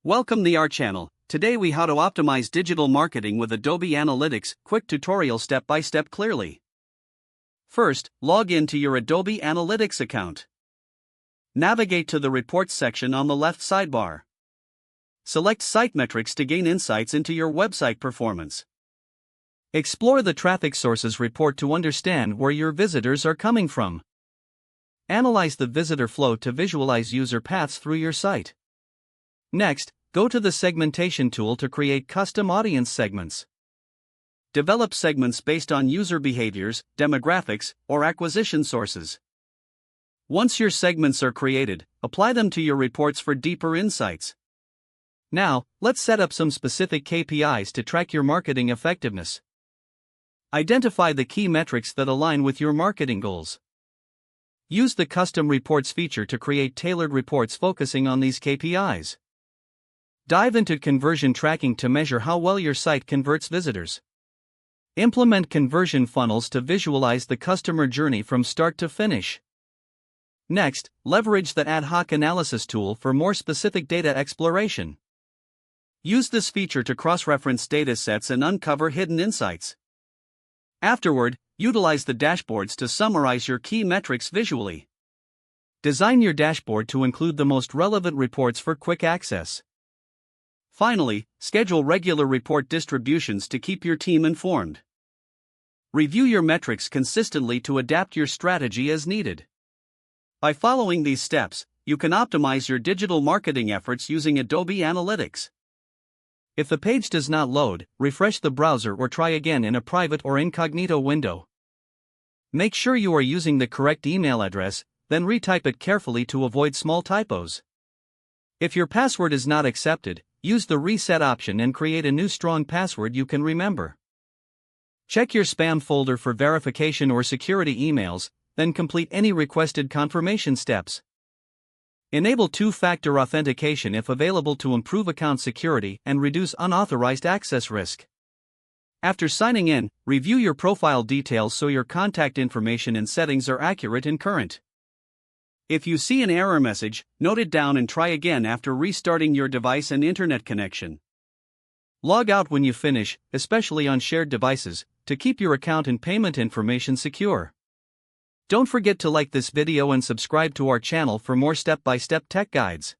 Welcome to our channel. Today we how to optimize digital marketing with Adobe Analytics, quick tutorial step by step clearly. First, log in to your Adobe Analytics account. Navigate to the Reports section on the left sidebar. Select Site Metrics to gain insights into your website performance. Explore the Traffic Sources report to understand where your visitors are coming from. Analyze the visitor flow to visualize user paths through your site. Next, go to the segmentation tool to create custom audience segments. Develop segments based on user behaviors, demographics, or acquisition sources. Once your segments are created, apply them to your reports for deeper insights. Now, let's set up some specific KPIs to track your marketing effectiveness. Identify the key metrics that align with your marketing goals. Use the Custom Reports feature to create tailored reports focusing on these KPIs. Dive into conversion tracking to measure how well your site converts visitors. Implement conversion funnels to visualize the customer journey from start to finish. Next, leverage the ad hoc analysis tool for more specific data exploration. Use this feature to cross-reference data sets and uncover hidden insights. Afterward, utilize the dashboards to summarize your key metrics visually. Design your dashboard to include the most relevant reports for quick access. Finally, schedule regular report distributions to keep your team informed. Review your metrics consistently to adapt your strategy as needed. By following these steps, you can optimize your digital marketing efforts using Adobe Analytics. If the page does not load, refresh the browser or try again in a private or incognito window. Make sure you are using the correct email address, then retype it carefully to avoid small typos. If your password is not accepted, use the reset option and create a new strong password you can remember. Check your spam folder for verification or security emails, then complete any requested confirmation steps. Enable two-factor authentication if available to improve account security and reduce unauthorized access risk. After signing in, review your profile details so your contact information and settings are accurate and current. If you see an error message, note it down and try again after restarting your device and internet connection. Log out when you finish, especially on shared devices, to keep your account and payment information secure. Don't forget to like this video and subscribe to our channel for more step-by-step tech guides.